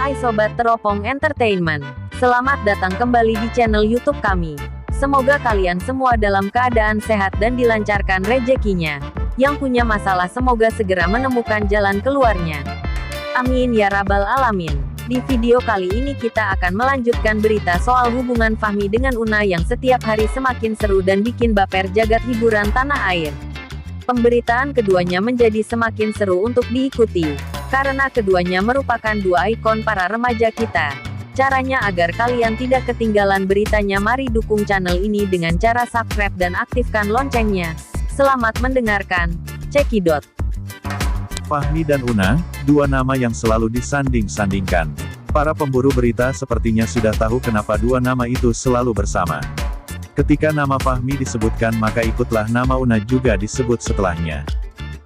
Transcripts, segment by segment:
Hai Sobat Teropong Entertainment, selamat datang kembali di channel YouTube kami. Semoga kalian semua dalam keadaan sehat dan dilancarkan rezekinya. Yang punya masalah semoga segera menemukan jalan keluarnya. Amin ya rabbal alamin. Di video kali ini kita akan melanjutkan berita soal hubungan Fahmi dengan Una yang setiap hari semakin seru dan bikin baper jagat hiburan tanah air. Pemberitaan keduanya menjadi semakin seru untuk diikuti, karena keduanya merupakan dua ikon para remaja kita. Caranya agar kalian tidak ketinggalan beritanya, mari dukung channel ini dengan cara subscribe dan aktifkan loncengnya. Selamat mendengarkan, cekidot. Fahmi dan Una, dua nama yang selalu disanding-sandingkan. Para pemburu berita sepertinya sudah tahu kenapa dua nama itu selalu bersama. Ketika nama Fahmi disebutkan maka ikutlah nama Una juga disebut setelahnya.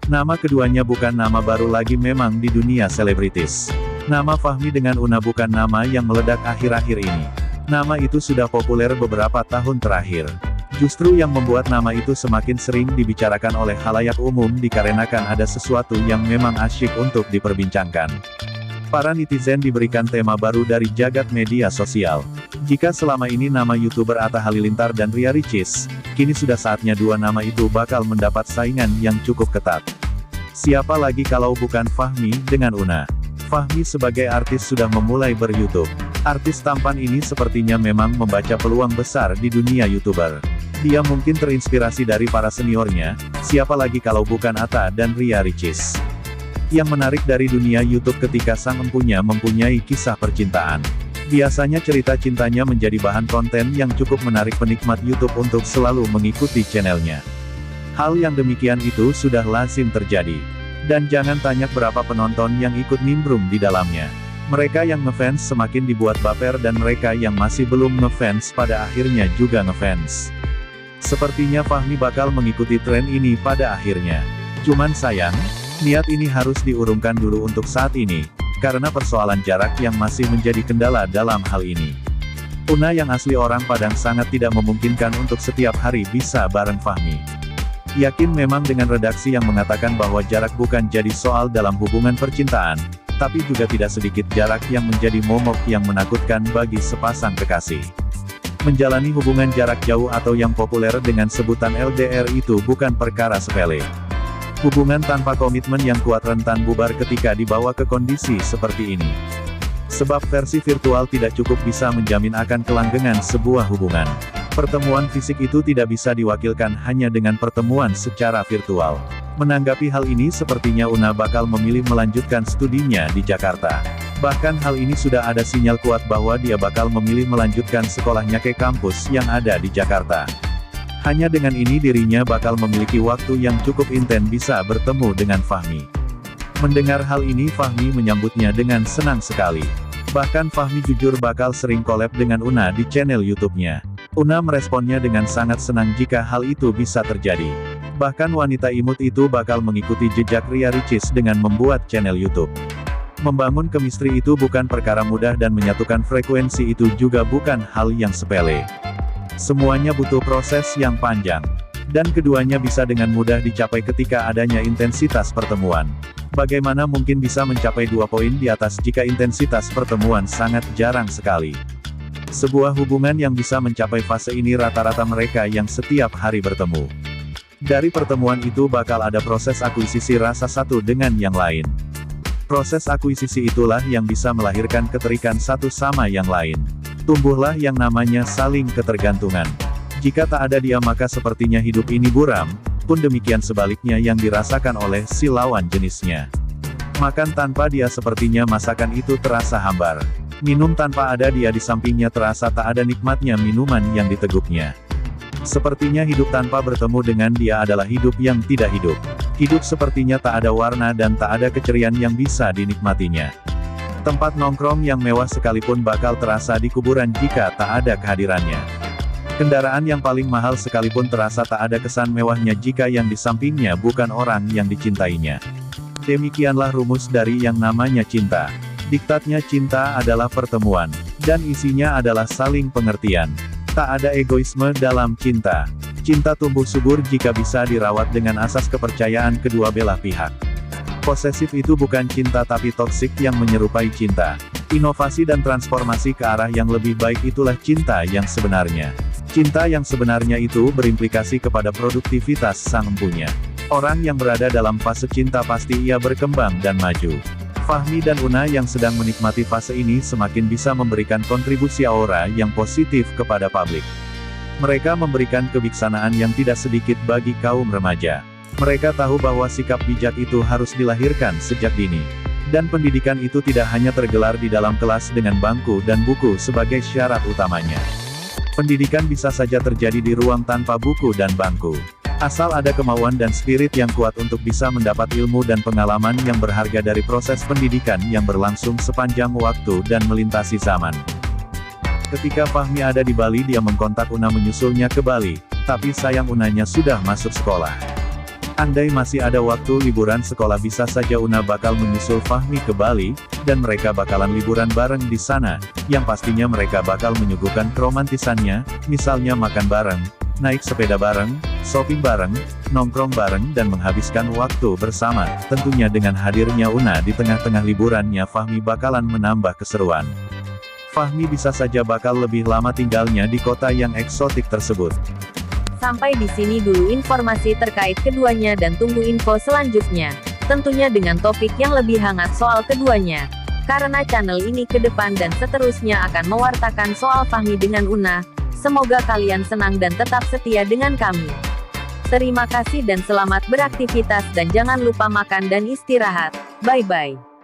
Nama keduanya bukan nama baru lagi memang di dunia selebritis. Nama Fahmi dengan Una bukan nama yang meledak akhir-akhir ini. Nama itu sudah populer beberapa tahun terakhir. Justru yang membuat nama itu semakin sering dibicarakan oleh khalayak umum dikarenakan ada sesuatu yang memang asyik untuk diperbincangkan. Para netizen diberikan tema baru dari jagat media sosial. Jika selama ini nama YouTuber Atta Halilintar dan Ria Ricis, kini sudah saatnya dua nama itu bakal mendapat saingan yang cukup ketat. Siapa lagi kalau bukan Fahmi dengan Una? Fahmi sebagai artis sudah memulai ber-YouTube. Artis tampan ini sepertinya memang membaca peluang besar di dunia YouTuber. Dia mungkin terinspirasi dari para seniornya, siapa lagi kalau bukan Atta dan Ria Ricis. Yang menarik dari dunia YouTube ketika sang empunya mempunyai kisah percintaan. Biasanya cerita cintanya menjadi bahan konten yang cukup menarik penikmat YouTube untuk selalu mengikuti channelnya. Hal yang demikian itu sudah lazim terjadi. Dan jangan tanya berapa penonton yang ikut nimbrung di dalamnya. Mereka yang ngefans semakin dibuat baper dan mereka yang masih belum ngefans pada akhirnya juga ngefans. Sepertinya Fahmi bakal mengikuti tren ini pada akhirnya. Cuman sayang, niat ini harus diurungkan dulu untuk saat ini, karena persoalan jarak yang masih menjadi kendala dalam hal ini. Una yang asli orang Padang sangat tidak memungkinkan untuk setiap hari bisa bareng Fahmi. Yakin memang dengan redaksi yang mengatakan bahwa jarak bukan jadi soal dalam hubungan percintaan, tapi juga tidak sedikit jarak yang menjadi momok yang menakutkan bagi sepasang kekasih. Menjalani hubungan jarak jauh atau yang populer dengan sebutan LDR itu bukan perkara sepele. Hubungan tanpa komitmen yang kuat rentan bubar ketika dibawa ke kondisi seperti ini. Sebab versi virtual tidak cukup bisa menjamin akan kelanggengan sebuah hubungan. Pertemuan fisik itu tidak bisa diwakilkan hanya dengan pertemuan secara virtual. Menanggapi hal ini sepertinya Una bakal memilih melanjutkan studinya di Jakarta. Bahkan hal ini sudah ada sinyal kuat bahwa dia bakal memilih melanjutkan sekolahnya ke kampus yang ada di Jakarta. Hanya dengan ini dirinya bakal memiliki waktu yang cukup intens bisa bertemu dengan Fahmi. Mendengar hal ini Fahmi menyambutnya dengan senang sekali. Bahkan Fahmi jujur bakal sering collab dengan Una di channel YouTube-nya. Una meresponnya dengan sangat senang jika hal itu bisa terjadi. Bahkan wanita imut itu bakal mengikuti jejak Ria Ricis dengan membuat channel YouTube. Membangun chemistry itu bukan perkara mudah dan menyatukan frekuensi itu juga bukan hal yang sepele. Semuanya butuh proses yang panjang. Dan keduanya bisa dengan mudah dicapai ketika adanya intensitas pertemuan. Bagaimana mungkin bisa mencapai 2 poin di atas jika intensitas pertemuan sangat jarang sekali. Sebuah hubungan yang bisa mencapai fase ini rata-rata mereka yang setiap hari bertemu. Dari pertemuan itu bakal ada proses akuisisi rasa satu dengan yang lain. Proses akuisisi itulah yang bisa melahirkan keterikan satu sama yang lain. Tumbuhlah yang namanya saling ketergantungan. Jika tak ada dia maka sepertinya hidup ini buram, pun demikian sebaliknya yang dirasakan oleh si lawan jenisnya. Makan tanpa dia sepertinya masakan itu terasa hambar. Minum tanpa ada dia di sampingnya terasa tak ada nikmatnya minuman yang diteguknya. Sepertinya hidup tanpa bertemu dengan dia adalah hidup yang tidak hidup. Hidup sepertinya tak ada warna dan tak ada keceriaan yang bisa dinikmatinya. Tempat nongkrong yang mewah sekalipun bakal terasa di kuburan jika tak ada kehadirannya. Kendaraan yang paling mahal sekalipun terasa tak ada kesan mewahnya jika yang di sampingnya bukan orang yang dicintainya. Demikianlah rumus dari yang namanya cinta. Diktatnya cinta adalah pertemuan, dan isinya adalah saling pengertian. Tak ada egoisme dalam cinta. Cinta tumbuh subur jika bisa dirawat dengan asas kepercayaan kedua belah pihak. Posesif itu bukan cinta tapi toksik yang menyerupai cinta. Inovasi dan transformasi ke arah yang lebih baik itulah cinta yang sebenarnya. Cinta yang sebenarnya itu berimplikasi kepada produktivitas sang empunya. Orang yang berada dalam fase cinta pasti ia berkembang dan maju. Fahmi dan Una yang sedang menikmati fase ini semakin bisa memberikan kontribusi aura yang positif kepada publik. Mereka memberikan kebijaksanaan yang tidak sedikit bagi kaum remaja. Mereka tahu bahwa sikap bijak itu harus dilahirkan sejak dini. Dan pendidikan itu tidak hanya tergelar di dalam kelas dengan bangku dan buku sebagai syarat utamanya. Pendidikan bisa saja terjadi di ruang tanpa buku dan bangku. Asal ada kemauan dan spirit yang kuat untuk bisa mendapat ilmu dan pengalaman yang berharga dari proses pendidikan yang berlangsung sepanjang waktu dan melintasi zaman. Ketika Fahmi ada di Bali, dia mengkontak Una menyusulnya ke Bali, tapi sayang Unanya sudah masuk sekolah. Andai masih ada waktu liburan sekolah, bisa saja Una bakal menyusul Fahmi ke Bali, dan mereka bakalan liburan bareng di sana, yang pastinya mereka bakal menyuguhkan keromantisannya, misalnya makan bareng, naik sepeda bareng, shopping bareng, nongkrong bareng dan menghabiskan waktu bersama. Tentunya dengan hadirnya Una di tengah-tengah liburannya, Fahmi bakalan menambah keseruan. Fahmi bisa saja bakal lebih lama tinggalnya di kota yang eksotik tersebut. Sampai di sini dulu informasi terkait keduanya dan tunggu info selanjutnya. Tentunya dengan topik yang lebih hangat soal keduanya. Karena channel ini ke depan dan seterusnya akan mewartakan soal Fahmi dengan Una. Semoga kalian senang dan tetap setia dengan kami. Terima kasih dan selamat beraktivitas dan jangan lupa makan dan istirahat. Bye-bye.